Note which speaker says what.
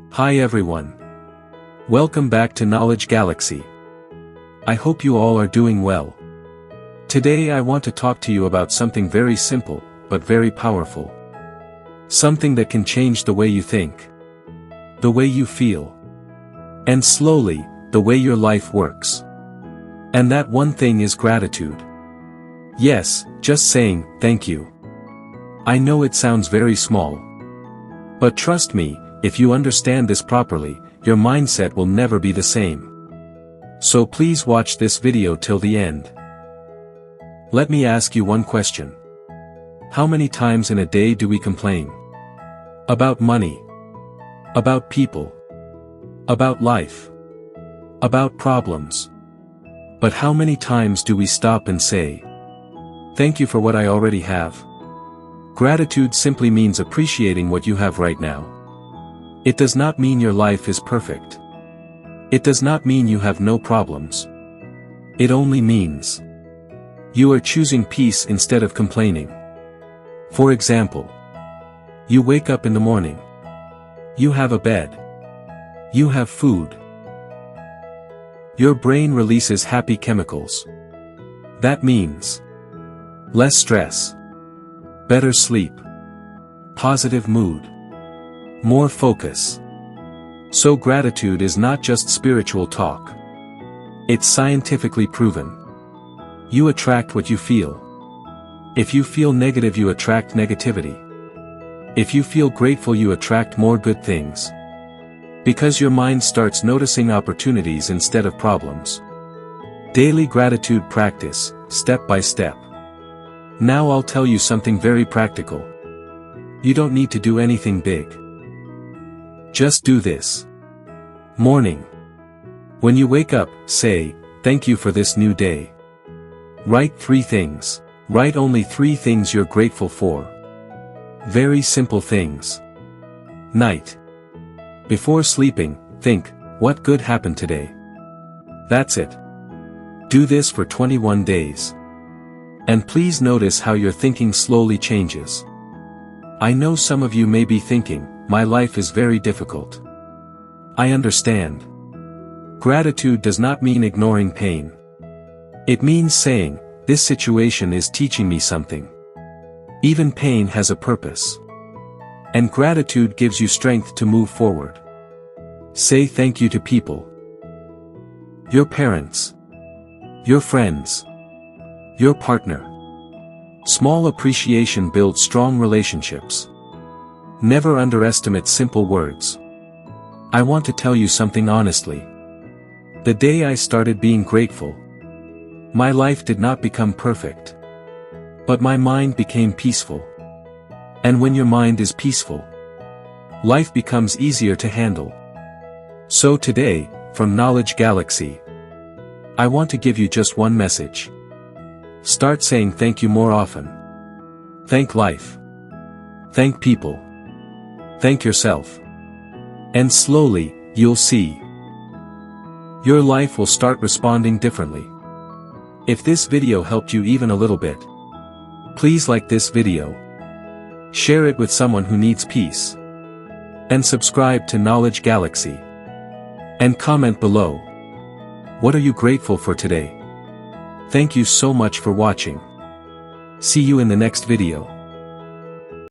Speaker 1: Hi everyone. Welcome back to Knowledge Galaxy. I hope you all are doing well. Today I want to talk to you about something very simple, but very powerful. Something that can change the way you think, the way you feel, and slowly, the way your life works. And that one thing is gratitude. Yes, just saying, thank you. I know it sounds very small. But trust me, if you understand this properly, your mindset will never be the same. So please watch this video till the end. Let me ask you one question. How many times in a day do we complain? About money. About people. About life. About problems. But how many times do we stop and say, thank you for what I already have? Gratitude simply means appreciating what you have right now. It does not mean your life is perfect. It does not mean you have no problems. It only means you are choosing peace instead of complaining. For example, you wake up in the morning. You have a bed. You have food. Your brain releases happy chemicals. That means less stress, better sleep, positive mood, more focus. So gratitude is not just spiritual talk. It's scientifically proven. You attract what you feel. If you feel negative, you attract negativity. If you feel grateful, you attract more good things. Because your mind starts noticing opportunities instead of problems. Daily gratitude practice, step by step. Now I'll tell you something very practical. You don't need to do anything big. Just do this. Morning. When you wake up, say, thank you for this new day. Write 3 things. Write only 3 things you're grateful for. Very simple things. Night. Before sleeping, think, what good happened today? That's it. Do this for 21 days. And please notice how your thinking slowly changes. I know some of you may be thinking, my life is very difficult. I understand. Gratitude does not mean ignoring pain. It means saying, this situation is teaching me something. Even pain has a purpose. And gratitude gives you strength to move forward. Say thank you to people. Your parents. Your friends. Your partner. Small appreciation builds strong relationships. Never underestimate simple words. I want to tell you something honestly. The day I started being grateful, my life did not become perfect. But my mind became peaceful. And when your mind is peaceful, life becomes easier to handle. So today, from Knowledge Galaxy, I want to give you just one message. Start saying thank you more often. Thank life. Thank people. Thank yourself. And slowly, you'll see. Your life will start responding differently. If this video helped you even a little bit, please like this video. Share it with someone who needs peace. And subscribe to Knowledge Galaxy. And comment below. What are you grateful for today? Thank you so much for watching. See you in the next video.